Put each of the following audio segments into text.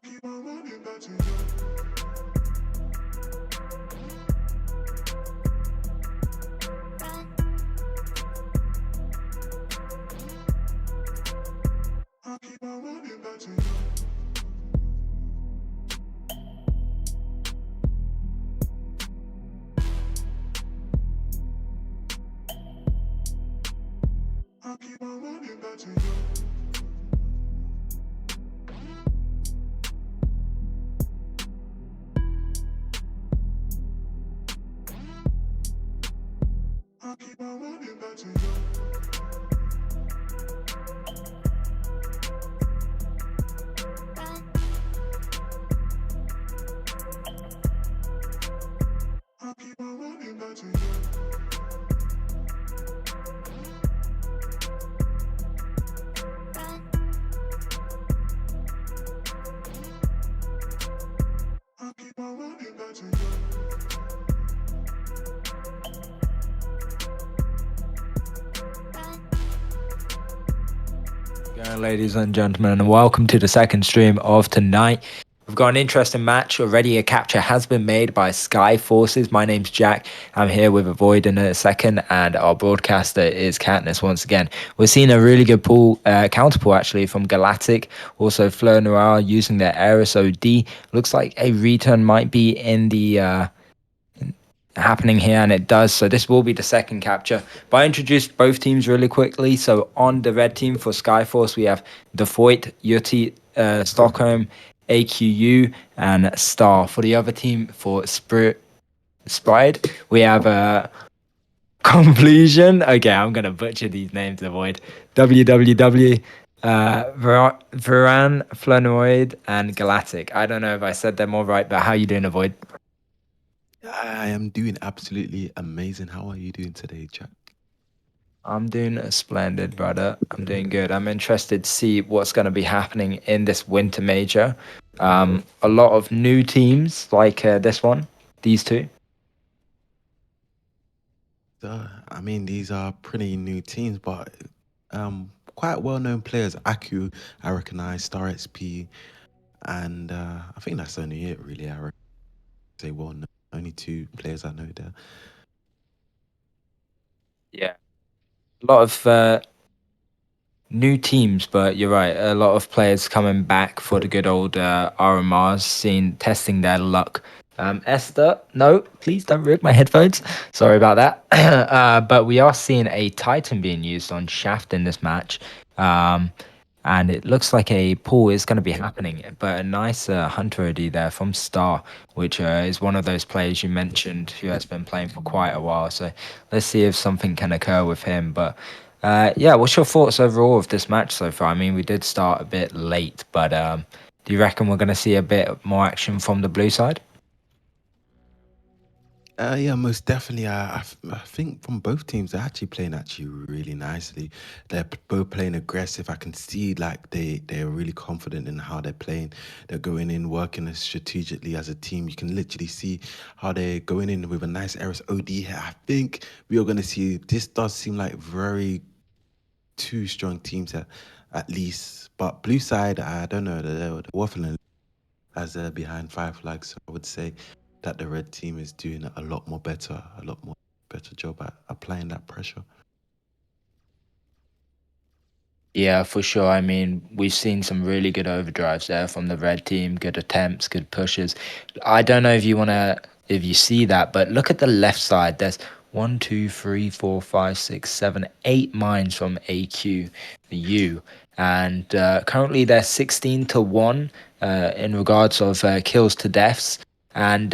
keep on running back to you. I keep on running back to you. I keep on running back to you. I keep on running back to you. I keep on running back to you. I keep on running back to you. Ladies and gentlemen, and welcome to the second stream of tonight. We've got an interesting match already. A capture has been made by Sky Forces. My name's Jack. I'm here with Avoid in a second, and our broadcaster is Katniss once again. We're seeing a really good counter pull actually from Galactic. Also, Fleur Noir using their Aeris OD. Looks like a return might be in the happening here, and it does. So this will be the second capture. But I introduced both teams really quickly. So on the red team for Skyforce, we have Defoit, Yeti, Stockholm, AQU, and Star. For the other team for SPRIDE, we have Completion. Okay, I'm gonna butcher these names. Avoid WWW. Varan, Flanoid, and Galactic. I don't know if I said them all right, but how you doing, Avoid? I am doing absolutely amazing. How are you doing today, Jack? I'm doing splendid, brother. I'm doing good. I'm interested to see what's going to be happening in this winter major. A lot of new teams like this one, these two. I mean, these are pretty new teams, but quite well-known players. Aku, I recognize, Star XP, and I think that's only it, really. I say well-known. Only two players I know there. Yeah, a lot of new teams, but you're right. A lot of players coming back for the good old RMRs, testing their luck. Esther, no, please don't rip my headphones. Sorry about that. But we are seeing a Titan being used on Shaft in this match. And it looks like a pull is going to be happening, but a nice Hunter OD there from Star, which is one of those players you mentioned who has been playing for quite a while. So let's see if something can occur with him. But yeah, what's your thoughts overall of this match so far? I mean, we did start a bit late, but do you reckon we're going to see a bit more action from the blue side? Yeah, most definitely. I think from both teams, they're actually playing really nicely. They're both playing aggressive. I can see like they're really confident in how they're playing. They're going in, working as strategically as a team. You can literally see how they're going in with a nice Eris OD here. I think we are going to see, this does seem like very two strong teams at least. But blue side, I don't know. They're waffling as they're behind 5 flags. So I would say that the red team is doing a lot more better job at applying that pressure. Yeah, for sure. I mean, we've seen some really good overdrives there from the red team, good attempts, good pushes. I don't know if you see that, but look at the left side. There's 1, 2, 3, 4, 5, 6, 7, 8 mines from AQU. And currently they're 16-1 in regards of kills to deaths, and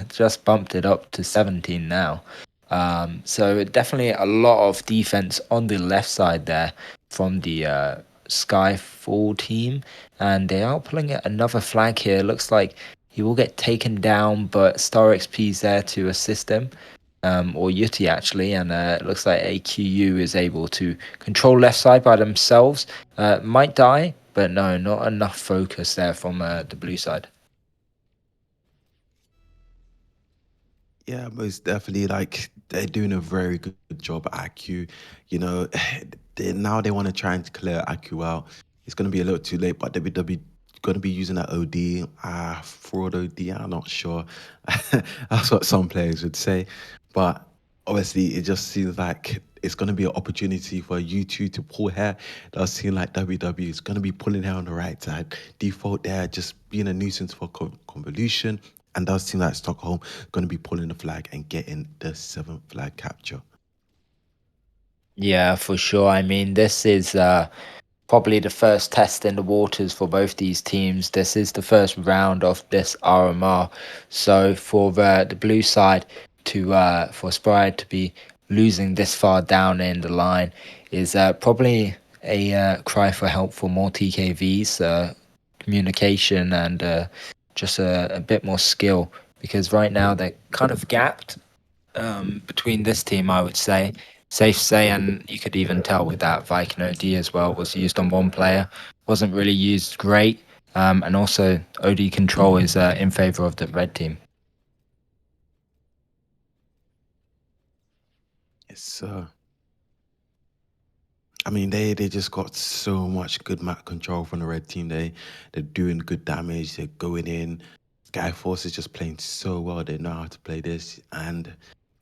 just bumped it up to 17 now. So definitely a lot of defense on the left side there from the Skyfall team, and they are pulling another flag here. Looks like he will get taken down, but Star XP's there to assist him, or Yuti actually, and it looks like AQU is able to control left side by themselves. Might die, but no, not enough focus there from the blue side. Yeah, most definitely. Like they're doing a very good job at IQ. You know, now they want to try and clear IQ out. It's going to be a little too late, but going to be using that OD, fraud OD. I'm not sure. That's what some players would say, but obviously it just seems like it's going to be an opportunity for you two to pull hair. It does seem like WWE is going to be pulling hair on the right side. Default there, just being a nuisance for convolution, and does seem like Stockholm going to be pulling the flag and getting the seventh flag capture. Yeah, for sure. I mean, this is probably the first test in the waters for both these teams. This is the first round of this RMR. So for the blue side to for SPRIDE to be losing this far down in the line is probably a cry for help for more TKVs, communication, and just a bit more skill. Because right now they're kind of gapped between this team, I would say. Safe to say, and you could even tell with that Viking OD as well was used on one player, wasn't really used great. And also OD control is in favor of the red team. It's I mean, they just got so much good map control from the red team. They're doing good damage. They're going in. Skyforce is just playing so well. They know how to play this, and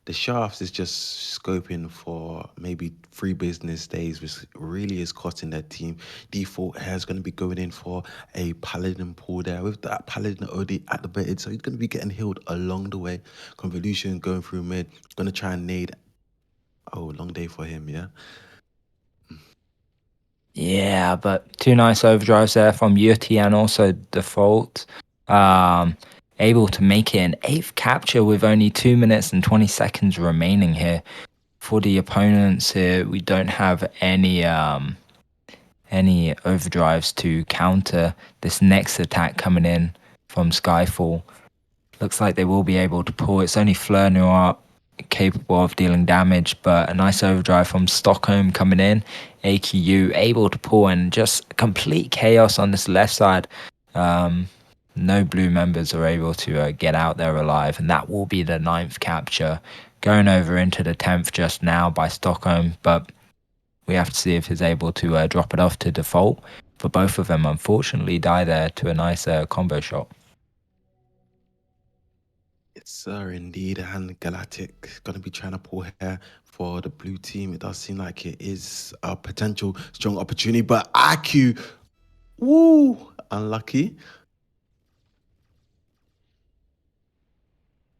the Shafts is just scoping for maybe 3 business days, which really is costing their team. Default Hair is going to be going in for a Paladin pull there with that Paladin already activated, so he's going to be getting healed along the way. Convolution going through mid, going to try and nade. Oh, long day for him, yeah. Yeah, but 2 nice overdrives there from Yurti and also Default. Able to make it an 8th capture with only 2 minutes and 20 seconds remaining here. For the opponents here, we don't have any overdrives to counter this next attack coming in from Skyfall. Looks like they will be able to pull. It's only Fleur Noir capable of dealing damage, but a nice overdrive from Stockholm coming in. AQU able to pull and just complete chaos on this left side. No blue members are able to get out there alive, and that will be the 9th capture. Going over into the 10th just now by Stockholm, but we have to see if he's able to drop it off to Default. For both of them, unfortunately, die there to a nice combo shot. Yes, sir, indeed. And Galactic going to be trying to pull hair for the blue team. It does seem like it is a potential strong opportunity, but IQ, woo, unlucky.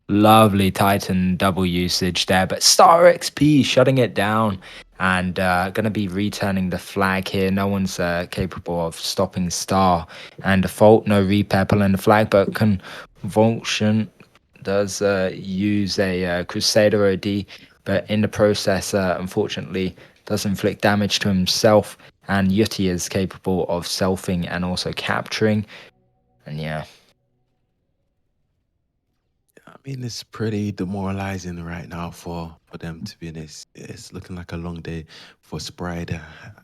Lovely Titan double usage there, but Star XP shutting it down and going to be returning the flag here. No one's capable of stopping Star and Default. No repair pulling the flag, but Convulsion does use a Crusader OD, but in the process, unfortunately, does inflict damage to himself. And Yeti is capable of selfing and also capturing. And yeah. I mean, it's pretty demoralizing right now for them, to be honest. It's looking like a long day for SPRIDE.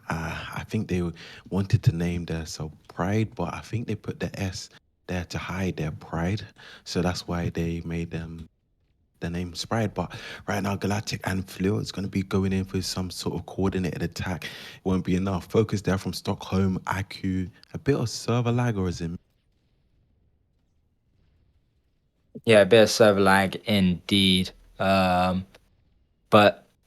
I think they wanted to name themselves Pride, but I think they put the S there to hide their pride. So that's why they made the name SPRIDE. But right now, Galactic and Fleur is going to be going in for some sort of coordinated attack. It won't be enough. Focus there from Stockholm, IQ, a bit of server lag, or is it? Yeah, a bit of server lag indeed. But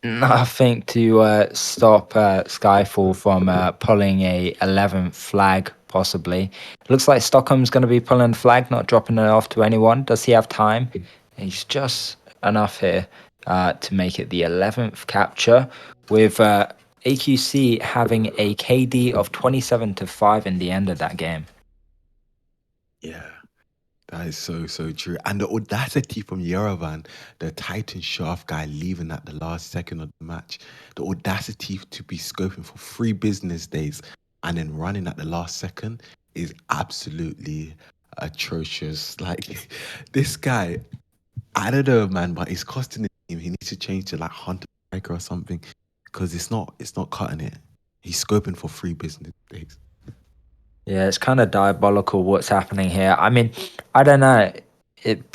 nothing to stop Skyfall from pulling a 11th flag, possibly. Looks like Stockholm's going to be pulling the flag, not dropping it off to anyone. Does he have time? He's just enough here to make it the 11th capture, with AQC having a KD of 27-5 in the end of that game. Yeah. That is so true. And the audacity from Yerevan, the Titan Shaft guy leaving at the last second of the match, the audacity to be scoping for 3 business days and then running at the last second is absolutely atrocious. Like, this guy, I don't know, man, but it's costing him. He needs to change to like Hunter Striker or something, because it's not cutting it. He's scoping for 3 business days. Yeah, it's kind of diabolical what's happening here. I mean, I don't know. It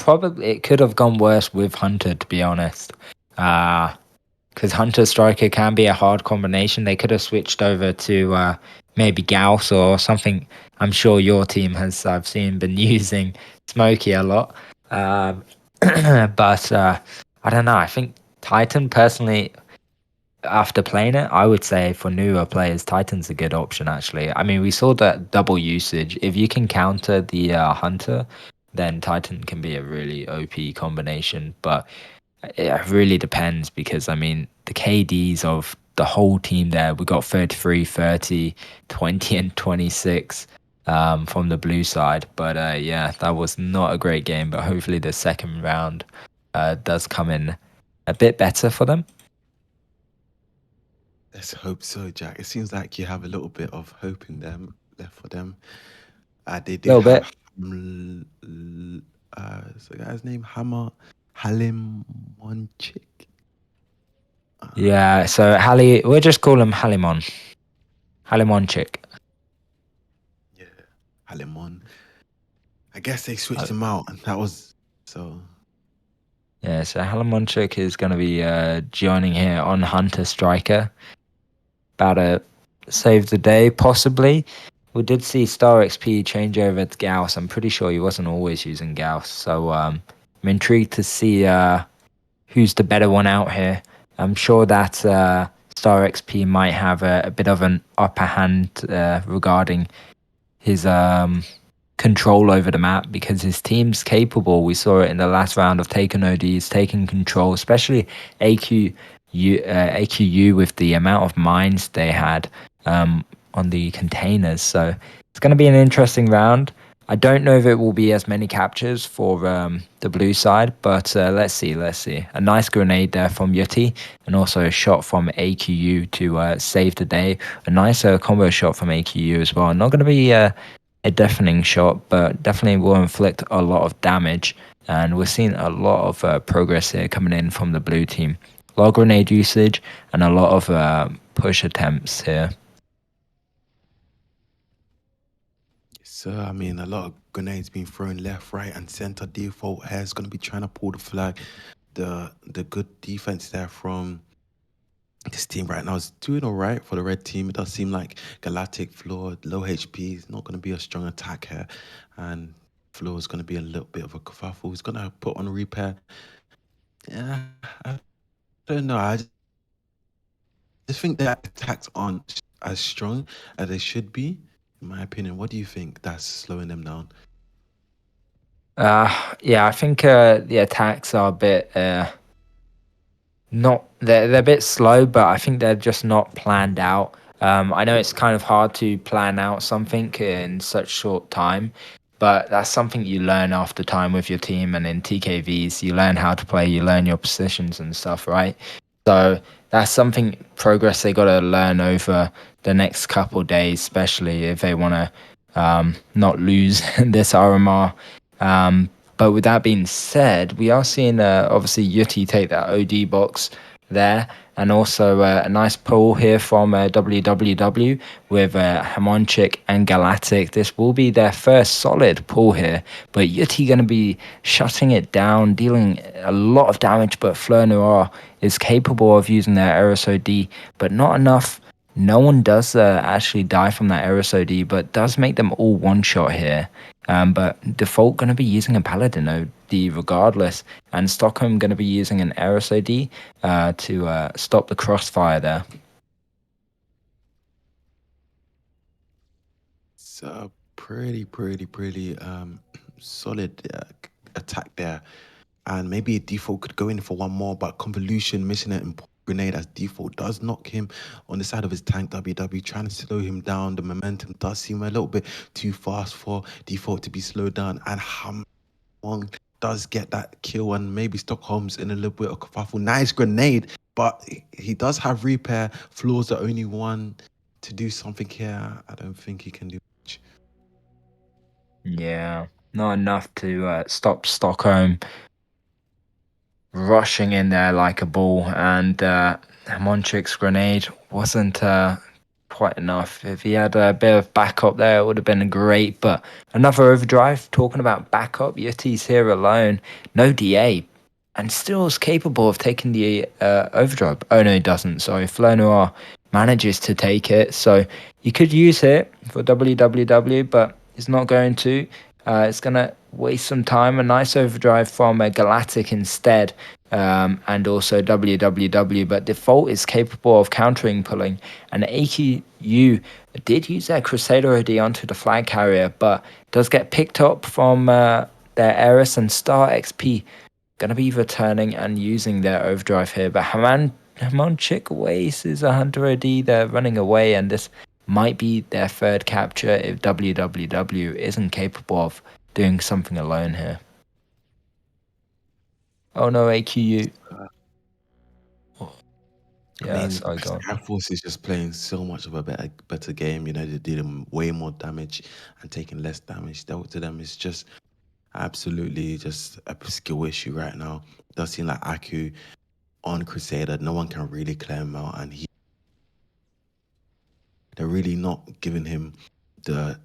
could have gone worse with Hunter, to be honest. Because Hunter Striker can be a hard combination. They could have switched over to maybe Gauss or something. I'm sure your team has, I've seen, been using Smokey a lot. Um, but I don't know. I think Titan, personally, after playing it, I would say for newer players, Titan's a good option, actually. I mean, we saw that double usage. If you can counter the Hunter, then Titan can be a really OP combination. But it really depends because, I mean, the KDs of the whole team there, we got 33, 30, 20, and 26 from the blue side. But yeah, that was not a great game. But hopefully the second round does come in a bit better for them. Let's hope so, Jack. It seems like you have a little bit of hope in them left for them. They A did little have bit. what's the guy's name? Halim Monchik. Yeah, so we'll just call him Halimon. Halimonchik. Yeah, Halimon. I guess they switched Uh, him out, and that was so. Yeah, so Halimonchik is going to be joining here on Hunter Striker. About to save the day, possibly. We did see Star XP change over to Gauss. I'm pretty sure he wasn't always using Gauss. So I'm intrigued to see who's the better one out here. I'm sure that Star XP might have a bit of an upper hand regarding his control over the map because his team's capable. We saw it in the last round of taking ODs, taking control, especially AQU with the amount of mines they had on the containers. So it's going to be an interesting round. I don't know if it will be as many captures for the blue side, but let's see. Let's see. A nice grenade there from Yeti, and also a shot from AQU to save the day. A nice combo shot from AQU as well. Not going to be a deafening shot, but definitely will inflict a lot of damage. And we're seeing a lot of progress here coming in from the blue team. A lot of grenade usage and a lot of push attempts here. So I mean, a lot of grenades being thrown left, right, and center. Default has going to be trying to pull the flag. The good defense there from this team right now is doing all right for the red team. It does seem like Galactic, Floor, low HP is not going to be a strong attack here, and Floor is going to be a little bit of a kerfuffle. He's going to put on a repair. Yeah, I don't know. I just think their attacks aren't as strong as they should be, in my opinion. What do you think that's slowing them down? Yeah, I think the attacks are a bit not they're a bit slow, but I think they're just not planned out. I know it's kind of hard to plan out something in such short time, but that's something you learn after time with your team and in TKVs. You learn how to play, you learn your positions and stuff, right? So that's something progress they got to learn over the next couple days, especially if they want to not lose this RMR. But with that being said, we are seeing obviously Yuti take that OD box there, and also a nice pull here from WWW with Hamonchik and Galactic. This will be their first solid pull here, but Yuti going to be shutting it down, dealing a lot of damage, but Fleur Noir is capable of using their Eris OD, but not enough. No one does actually die from that Eris OD, but does make them all one-shot here. But default going to be using a Paladin OD regardless, and Stockholm going to be using an Eris OD to stop the crossfire there. It's a pretty solid attack there. And maybe default could go in for one more, but Convolution missing an important grenade as default does knock him on the side of his tank. WW trying to slow him down. The momentum does seem a little bit too fast for default to be slowed down. And Hamon does get that kill, and maybe Stockholm's in a little bit of kerfuffle. Nice grenade, but he does have repair. Floor's the only one to do something here. I don't think he can do much. Yeah, not enough to stop Stockholm rushing in there like a bull, and Monchik's grenade wasn't quite enough. If he had a bit of backup there, it would have been great. But another overdrive. Talking about backup, Yeti's here alone, no DA, and still is capable of taking the overdrive. Oh no, he doesn't. Sorry, Flo Noir manages to take it. So you could use it for WWW, but it's not going to. It's going to waste some time. A nice overdrive from a Galactic instead, and also WWW. But Default is capable of countering pulling. And AQU did use their Crusader OD onto the flag carrier, but does get picked up from their Eris and Star XP. Going to be returning and using their overdrive here. But Hamonchik wastes a Hunter OD. They're running away, and this might be their third capture if WWW isn't capable of doing something alone here. Oh no, AQU. I Yeah, mean, sorry, go on. Skyforce is just playing so much of a better game. You know, they did way more damage and taking less damage dealt to them. It's just absolutely just a skill issue right now. It does seem like Aku on Crusader, no one can really clear him out, and they're really not giving him the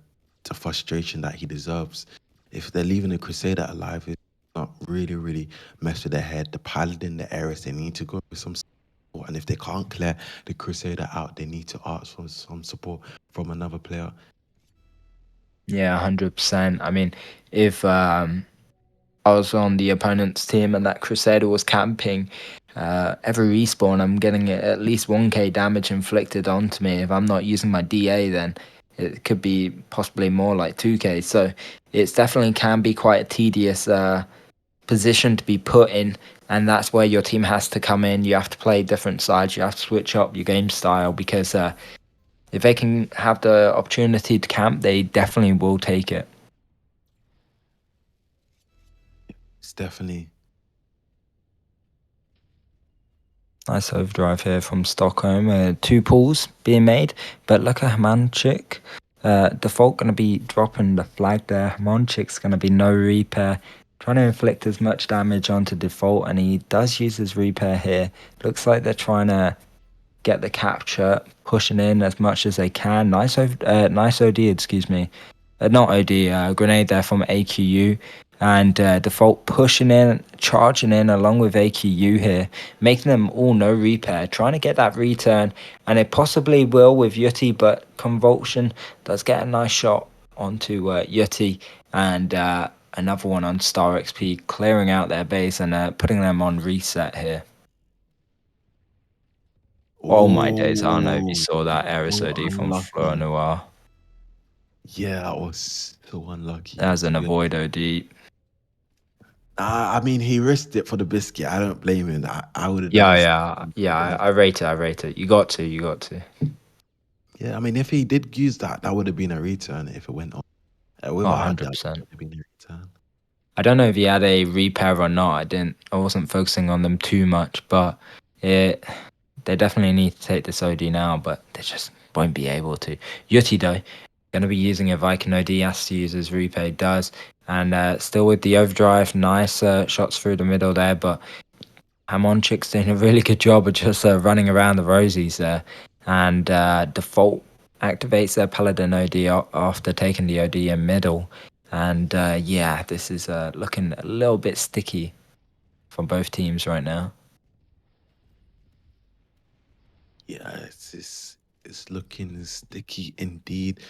frustration that he deserves. If they're leaving the Crusader alive, it's not really mess with their head. The Paladin, the Eris, they need to go with some support. And if they can't clear the Crusader out, they need to ask for some support from another player. Yeah, 100%. I mean, if I was on the opponent's team and that Crusader was camping, every respawn I'm getting at least 1k damage inflicted onto me. If I'm not using my DA, then it could be possibly more like 2k. So it's definitely can be quite a tedious position to be put in, and that's where your team has to come in. You have to play different sides. You have to switch up your game style because if they can have the opportunity to camp, they definitely will take it. It's definitely Nice overdrive here from Stockholm. 2 pulls being made, but look at Hamanchik. Default going to be dropping the flag there. Hamanchik's going to be no repair. Trying to inflict as much damage onto Default, and he does use his repair here. Looks like they're trying to get the capture, pushing in as much as they can. Nice OD, excuse me. Not OD, grenade there from AQU. And Default pushing in, charging in along with AQU here, making them all no repair, trying to get that return. And it possibly will with Yeti, but Convulsion does get a nice shot onto Yeti. And another one on Star XP, clearing out their base and putting them on reset here. Oh my days, I don't know if you saw that Eris so OD from Fleur unlucky. Noir. Yeah, I was so unlucky. That was to an be honest. avoid OD. I mean, he risked it for the biscuit. I don't blame him. I would have done the same. Yeah. I rate it. You got to. Yeah, I mean, if he did use that, that would have been a return if it went on. Oh, Without that, it 100%. would have been a return. I don't know if he had a repair or not. I wasn't focusing on them too much, but they definitely need to take this OD now, but they just won't be able to. Yeti though, gonna be using a Viking OD, has to use his repair, does. And still with the overdrive, nice shots through the middle there, but Hamonchik's doing a really good job of just running around the rosies there. And Default activates their Paladin OD after taking the OD in middle. And yeah, this is looking a little bit sticky from both teams right now. Yeah, it's looking sticky indeed.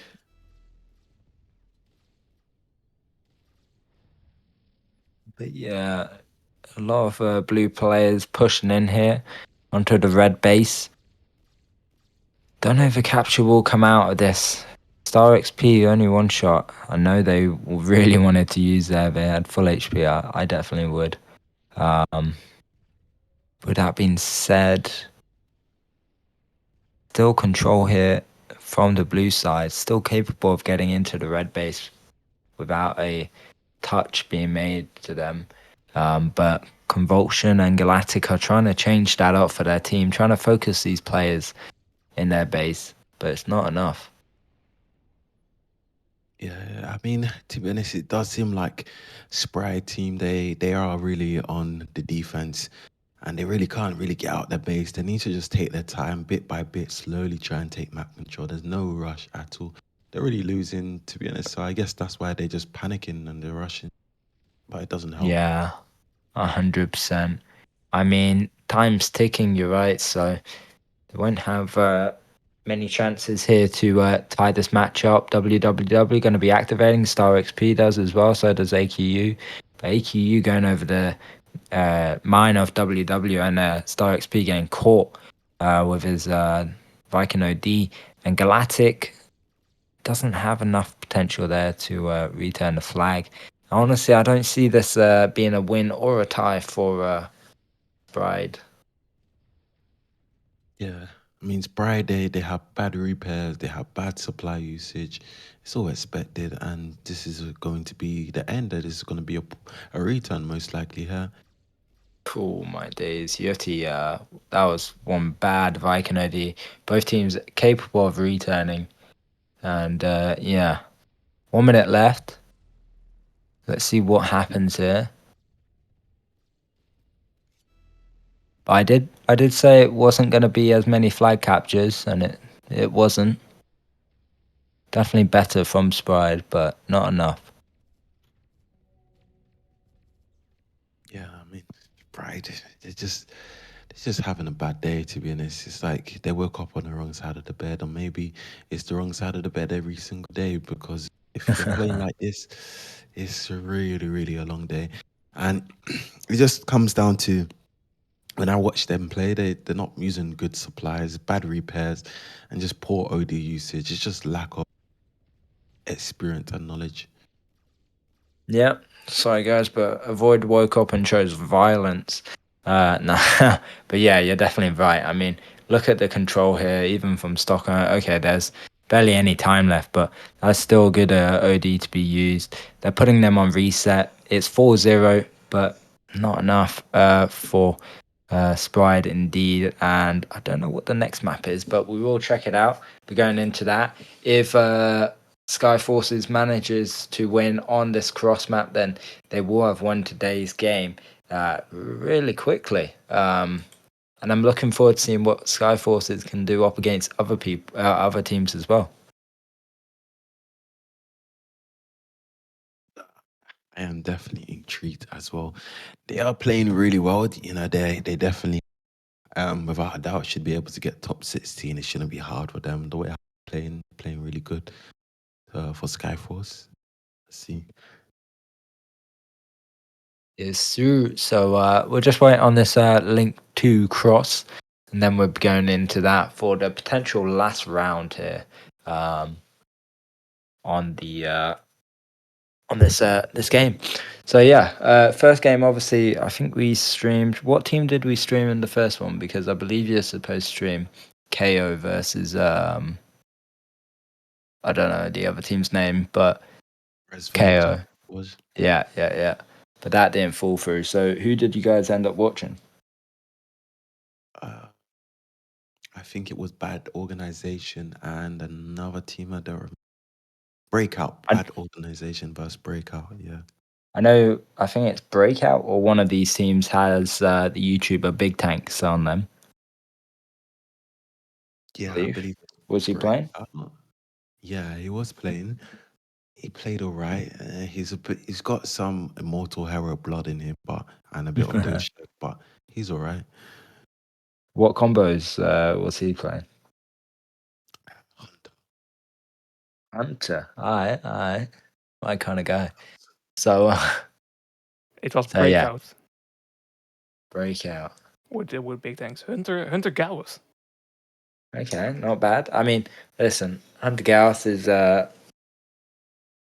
But yeah, a lot of blue players pushing in here onto the red base. Don't know if a capture will come out of this. Star XP only one shot. I know they really wanted to use there. They had full HP. I definitely would. With that being said, still control here from the blue side. Still capable of getting into the red base without a touch being made to them. But Convulsion and Galactic are trying to change that up for their team, trying to focus these players in their base, but it's not enough. Yeah, I mean, to be honest, it does seem like SPRIDE team, they are really on the defense and they really can't really get out their base. They need to just take their time bit by bit, slowly try and take map control. There's no rush at all. They're really losing, to be honest. So I guess that's why they're just panicking and they're rushing. But it doesn't help. Yeah, 100%. I mean, time's ticking, you're right, so they won't have Many chances here to tie this match up. WWW going to be activating. Star XP does as well. So does AQU. But AQU going over the mine of WW, and Star XP getting caught with his Viking OD. And Galactic doesn't have enough potential there to return the flag. Honestly, I don't see this being a win or a tie for Bride. Yeah. I mean, SPRIDE, they have bad repairs, they have bad supply usage. It's all expected, and this is going to be the end. That is going to be a return, most likely here. Cool, my days. Yeti, that was one bad Viking OD. Both teams capable of returning. And yeah, 1 minute left. Let's see what happens here. But I did say it wasn't going to be as many flag captures, and it wasn't. Definitely better from SPRIDE, but not enough. Yeah, I mean, SPRIDE, they're just having a bad day, to be honest. It's like they woke up on the wrong side of the bed, or maybe it's the wrong side of the bed every single day, because if they're playing like this, it's really, really a long day. And it just comes down to, when I watch them play, they're not using good supplies, bad repairs, and just poor OD usage. It's just lack of experience and knowledge. Yeah, sorry guys, but Avoid woke up and chose violence. Nah, but yeah, you're definitely right. I mean, look at the control here, even from Stockholm. Okay, there's barely any time left, but that's still a good OD to be used. They're putting them on reset. It's 4-0, but not enough for SPRIDE indeed. And I don't know what the next map is, but we will check it out. We're going into that. If Sky Forces manages to win on this cross map, then they will have won today's game really quickly. And I'm looking forward to seeing what Sky Forces can do up against other people, other teams as well. I am definitely intrigued as well. They are playing really well. You know, they definitely, without a doubt, should be able to get top 16. It shouldn't be hard for them. The way I'm playing really good for Skyforce. Let's see. Yes, true. So we'll just wait on this link to cross, and then we're going into that for the potential last round here on the on this game. So yeah, first game obviously I think we streamed. What team did we stream in the first one? Because I believe you're supposed to stream KO versus I don't know the other team's name, but Resventa KO. was. Yeah. But that didn't fall through. So who did you guys end up watching? Uh, I think it was Bad Organization and another team. I don't remember. Breakout. I, Bad Organization versus Breakout. Yeah. I know. I think it's Breakout or one of these teams has the YouTuber Big Tanks on them. I Yeah, I believe. believe Was he playing? Breakout. Yeah, he was playing. He played all right. He's got some immortal hero blood in him, but and a bit of Doge, but he's all right. What combos was he playing? Hunter. Alright. My kind of guy. So, It was so yeah, Breakout Breakout. with big tanks. Hunter Gallus. Okay, not bad. I mean, listen, Hunter Gauss is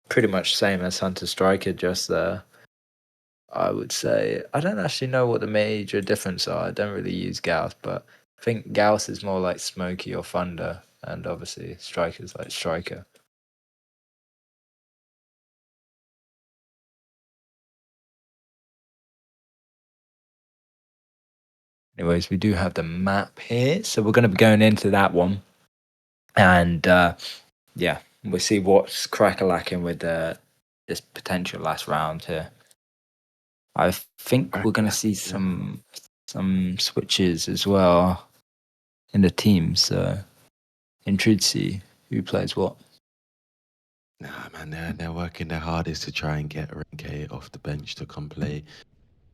pretty much same as Hunter Striker, just I would say I don't actually know what the major difference are. I don't really use Gauss, but I think Gauss is more like Smoky or Thunder, and obviously Striker's like Striker. Anyways, we do have the map here, so we're going to be going into that one, and yeah, we'll see what's crack-a-lacking with this potential last round here. I think we're going to see some switches as well in the team, so intrigued to see who plays what. Nah, man, they're working their hardest to try and get Renke off the bench to come play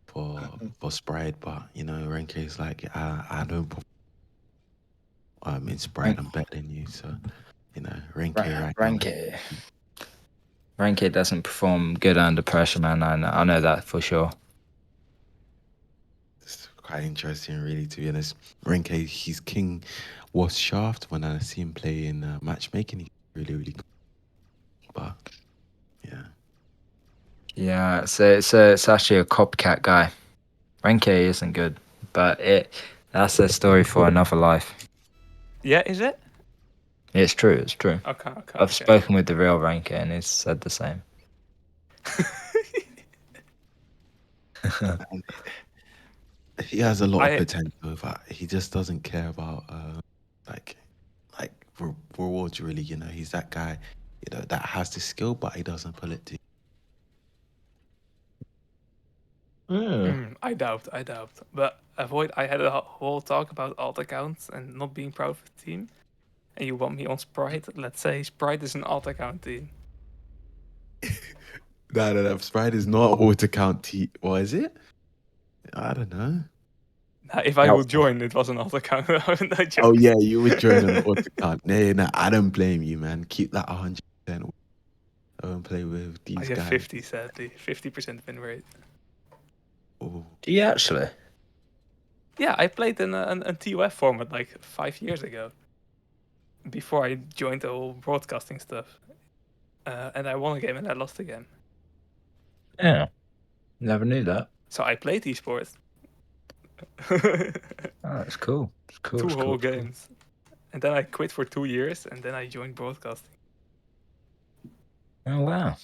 for SPRIDE, but you know Renke is like, I don't in SPRIDE, I'm better than you. So, rank A right now. Rank doesn't perform good under pressure, man. I know that for sure. It's quite interesting, really, to be honest. Rank A, his king was Shaft. When I see him play in matchmaking, he's really, really good. But, yeah. Yeah, so it's actually a copycat guy. Rank isn't good, but that's a story for another life. Yeah, is it? It's true. It's true. Okay. I've spoken with the real Rank and he's said the same. And he has a lot of I potential, but he just doesn't care about like rewards, really. He's that guy, that has the skill, but he doesn't pull it to. I doubt. But avoid. I had a whole talk about alt accounts and not being proud of the team. And you want me on Sprite? Let's say Sprite is an alt account team. No. SPRIDE is not auto count What is it? I don't know. Now, if I would join, it was an alt account. No Oh jokes. yeah, you would join an auto count. Nah, I don't blame you, man. Keep that 100%. I don't play with I these have guys. 50, sadly. 50% win rate. Oh, Do you actually? Yeah, I played in a TOF format like 5 years ago. Before I joined the whole broadcasting stuff. And I won a game and I lost a game. Yeah. Never knew that. So I played esports. Oh, that's cool. It's cool. Two It's whole cool. games. And then I quit for 2 years and then I joined broadcasting. Oh wow.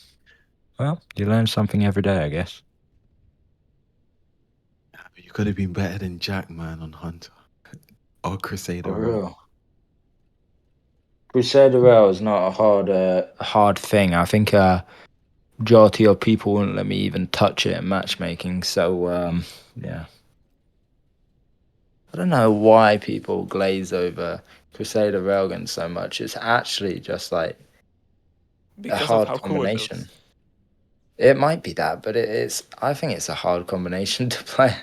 Well, you learn something every day, I guess. yeah, but you could have been better than Jack, man, on Hunter or Crusader. For Road. real. Crusader Rail is not a hard thing. I think majority of people wouldn't let me even touch it in matchmaking. So yeah. I don't know why people glaze over Crusader Railgun so much. It's actually just like a Because of hard how cool it combination. looks. It might be that, but it's. I think it's a hard combination to play.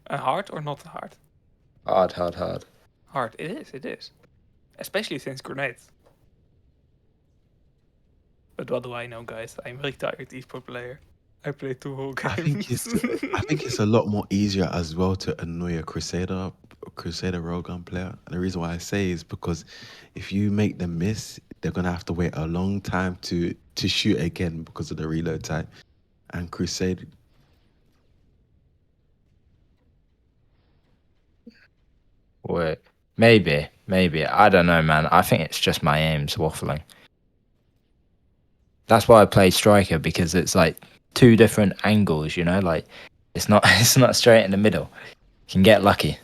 Hard or not hard? Hard. Hard. It is. Especially since grenades. But what do I know, guys? I'm really tired esport player. I played 2 whole games. I think it's a lot more easier as well to annoy a Crusader Railgun player. And the reason why I say is because if you make them miss, they're gonna have to wait a long time to shoot again because of the reload time. And Crusade, Wait, maybe. I don't know, man. I think it's just my aims waffling. That's why I play striker because it's like 2 different angles. Like it's not it's not straight in the middle. You can get lucky.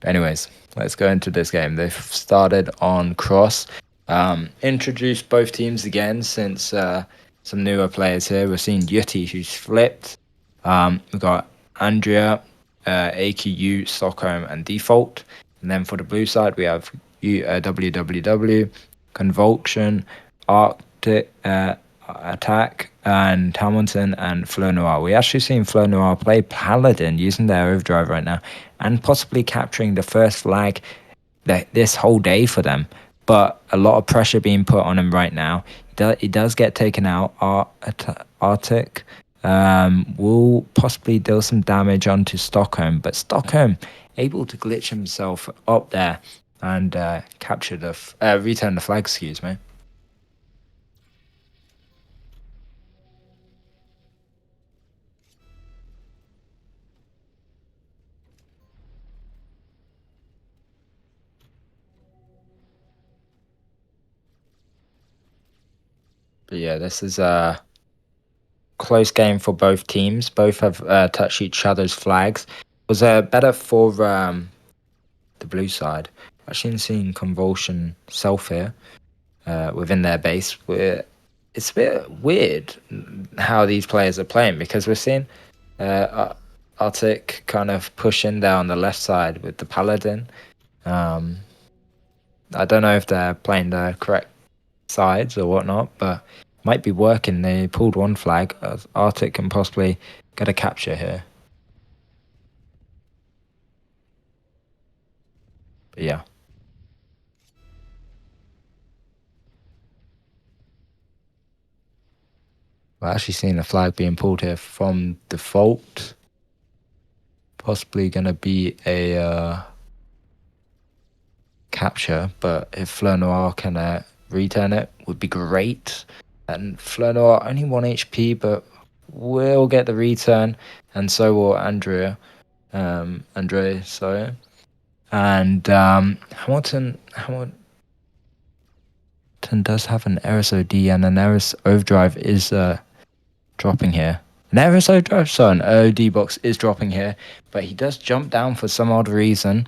Anyways, let's go into this game. They've started on cross. Introduced both teams again since some newer players here. We're seeing Yeti, who's flipped. We've got Andrea, AQU, Stockholm, and Default. And then for the blue side, we have WWW, Convulsion, Arctic Attack, and Hamilton and Flo Noir. We actually seen Flo Noir play Paladin using their overdrive right now and possibly capturing the first flag this whole day for them. But a lot of pressure being put on him right now. He does get taken out. Arctic will possibly deal some damage onto Stockholm, but Stockholm able to glitch himself up there and capture return the flag. Excuse me. But yeah, this is a close game for both teams. Both have touched each other's flags. It was better for the blue side. Actually, seeing Convulsion self here within their base. It's a bit weird how these players are playing because we're seeing Arctic kind of pushing down the left side with the Paladin. I don't know if they're playing the correct sides or whatnot, but might be working. They pulled one flag. Arctic can possibly get a capture here. But yeah. We're actually seeing a flag being pulled here from default. Possibly going to be a capture, but if Fleur Noir can return it, would be great. And Fleur Noir only 1 HP, but will get the return, and so will Andre, sorry. And Hamilton does have an Eris OD, and an Eris Overdrive is dropping here. An Eris Overdrive, so an OD box is dropping here, but he does jump down for some odd reason,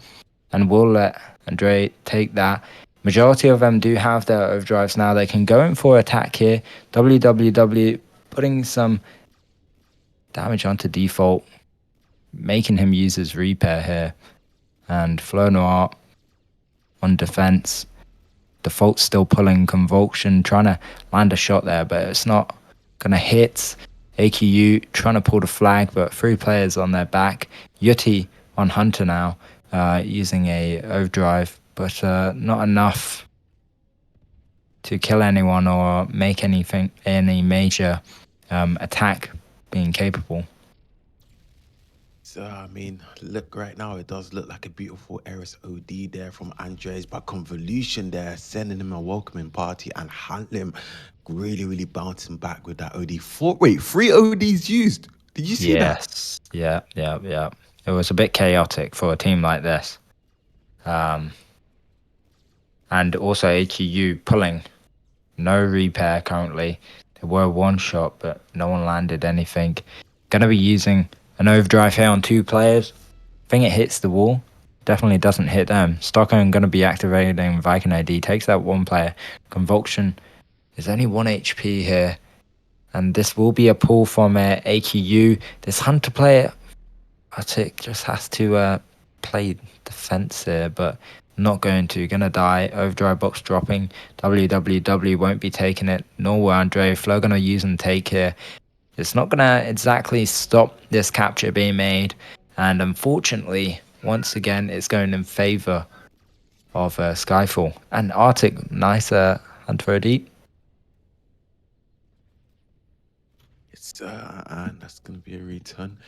and we'll let Andre take that. Majority of them do have their overdrives now. They can go in for attack here. WWW putting some damage onto default, making him use his repair here. And Fleur Noir on defense. Default still pulling Convulsion, trying to land a shot there, but it's not going to hit. AQU trying to pull the flag, but 3 players on their back. Yutti on Hunter now, using a overdrive, but not enough to kill anyone or make any major attack being capable. So, I mean, look right now, it does look like a beautiful Eris OD there from Andres, but Convolution there, sending him a welcoming party, and Hantlim really bouncing back with that OD. 3 ODs used. Did you see that? Yeah. It was a bit chaotic for a team like this. And also AQU pulling no repair currently. There were 1 shot, but no one landed anything. Gonna be using an overdrive here on 2 players. I think it hits the wall. Definitely doesn't hit them. Stockholm gonna be activating Viking AD. Takes that 1 player. Convulsion is only 1 HP here. And this will be a pull from AQU. This Hunter player, Arctic, just has to play defense here, but not going to. Gonna die. Overdrive box dropping. WWW won't be taking it, nor will Andre. Flo gonna use and take here. It's not gonna exactly stop this capture being made, and unfortunately, once again, it's going in favor of Skyfall. And Arctic, nice Hunter OD. It's and that's gonna be a return.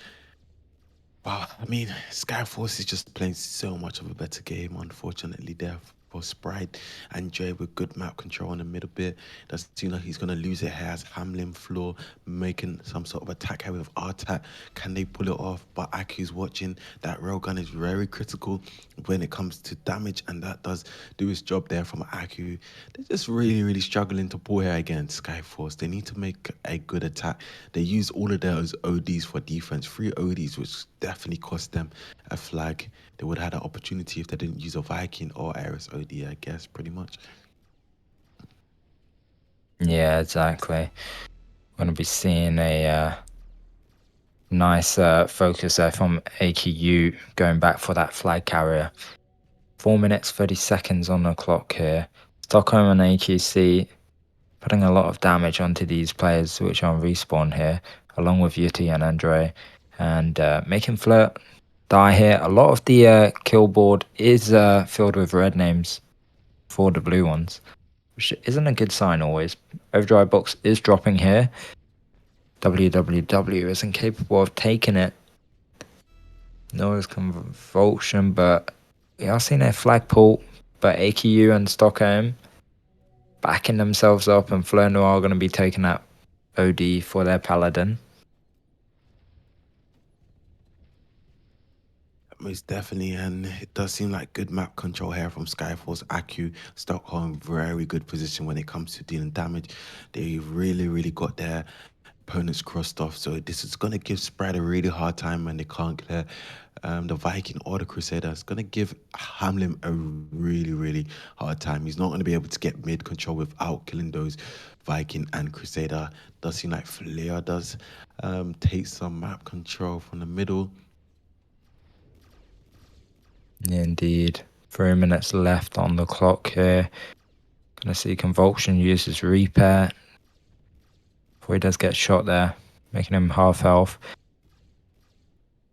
Wow, I mean, Skyforce is just playing so much of a better game, unfortunately, there for Sprite. And Jay with good map control in the middle bit. Does seem like he's going to lose it here as Hamlin floor making some sort of attack here with R-Tat. Can they pull it off? But Aku's watching. That railgun is very critical when it comes to damage, and that does do his job there from Aku. They're just really struggling to pull here against Skyforce. They need to make a good attack. They use all of those ODs for defense. 3 ODs, which definitely cost them a flag. They would have had an opportunity if they didn't use a Viking or Eris OD, I guess, pretty much. Yeah, exactly. We're going to be seeing a nice focus there from AQU going back for that flag carrier. 4 minutes, 30 seconds on the clock here. Stockholm and AQC putting a lot of damage onto these players which are on respawn here, along with Yutti and Andre, and making Flirt die here. A lot of the kill board is filled with red names for the blue ones, which isn't a good sign always. Overdrive box is dropping here. WWW isn't capable of taking it. Nor is Convulsion, but we are seeing a flag pull. But AQU and Stockholm backing themselves up, and Fleur Noir are going to be taking that OD for their Paladin. Most definitely, and it does seem like good map control here from Skyforce. Aku, Stockholm, very good position when it comes to dealing damage. They really got their opponents crossed off, so this is going to give Sprite a really hard time when they can't clear the Viking or the Crusader. It's going to give Hamlin a really hard time. He's not going to be able to get mid control without killing those Viking and Crusader. Does seem like Flair does take some map control from the middle. Indeed. 3 minutes left on the clock here. Gonna see Convulsion use his repair before he does get shot there, making him half health.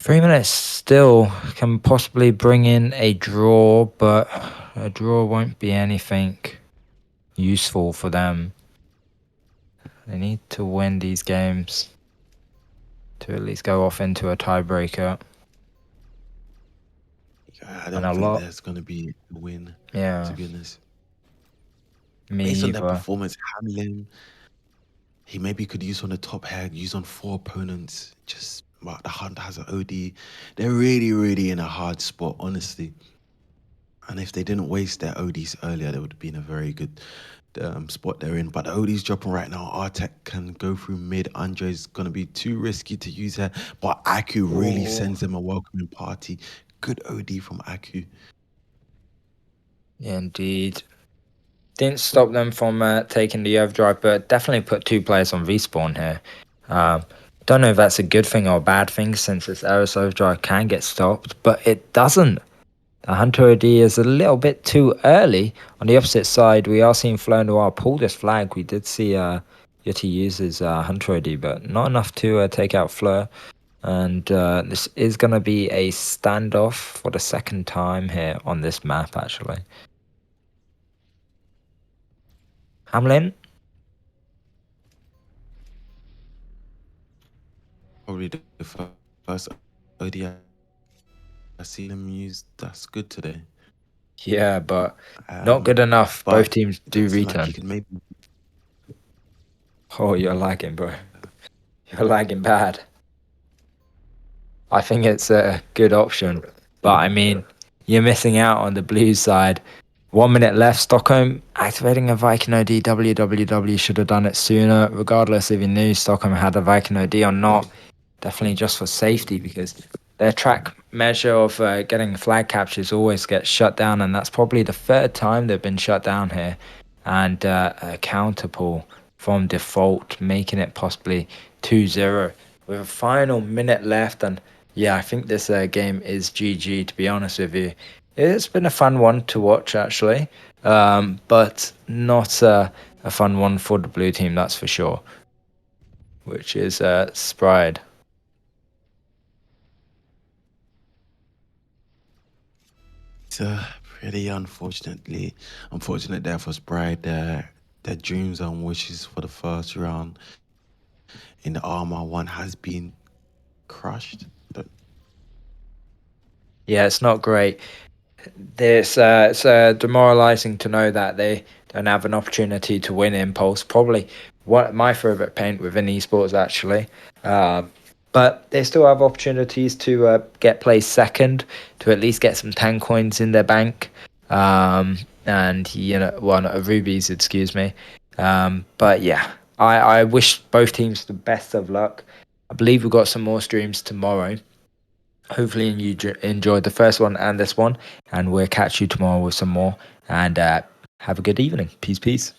3 minutes still can possibly bring in a draw, but a draw won't be anything useful for them. They need to win these games to at least go off into a tiebreaker. I And don't a think lot. there's going to be a win, Yeah, to be honest. me Based on their either. performance, Hamlin, he maybe could use on the top head, use on 4 opponents. Just the Hunt has an OD. They're really, really in a hard spot, honestly. And if they didn't waste their ODs earlier, they would have been a very good spot they're in. But the OD's dropping right now. Artek can go through mid. Andre's going to be too risky to use her. But Aku really sends them a welcoming party. Good OD from Aku. Yeah, indeed. Didn't stop them from taking the overdrive, but definitely put 2 players on respawn here. Don't know if that's a good thing or a bad thing, since this Eris overdrive can get stopped, but it doesn't. The Hunter OD is a little bit too early. On the opposite side, we are seeing Fleur Noir pull this flag. We did see Yeti use his Hunter OD, but not enough to take out Fleur. And this is going to be a standoff for the second time here on this map, actually. Hamlin? Probably the first OD I've seen him use that's good today. Yeah, but not good enough. But Both teams it do does seem like return. he can maybe. Oh, you're lagging, bro. You're lagging bad. I think it's a good option. But I mean, you're missing out on the blue side. 1 minute left. Stockholm activating a Viking OD. WWW should have done it sooner. Regardless if you knew Stockholm had a Viking OD or not. Definitely just for safety, because their track measure of getting flag captures always gets shut down. And that's probably the 3rd time they've been shut down here. And a counter pull from default, making it possibly 2-0 with a final minute left. And yeah, I think this game is GG, to be honest with you. It's been a fun one to watch, actually, but not a fun one for the blue team, that's for sure, which is SPRIDE. It's pretty unfortunate there for Sprite. Their dreams and wishes for the first round in the Armour one has been crushed. Yeah, it's not great. It's demoralizing to know that they don't have an opportunity to win Impulse. Probably my favorite paint within esports, actually. But they still have opportunities to get placed second, to at least get some 10 coins in their bank. And, rubies, excuse me. But yeah, I wish both teams the best of luck. I believe we've got some more streams tomorrow. Hopefully you enjoyed the first one and this one, and we'll catch you tomorrow with some more. And have a good evening. Peace.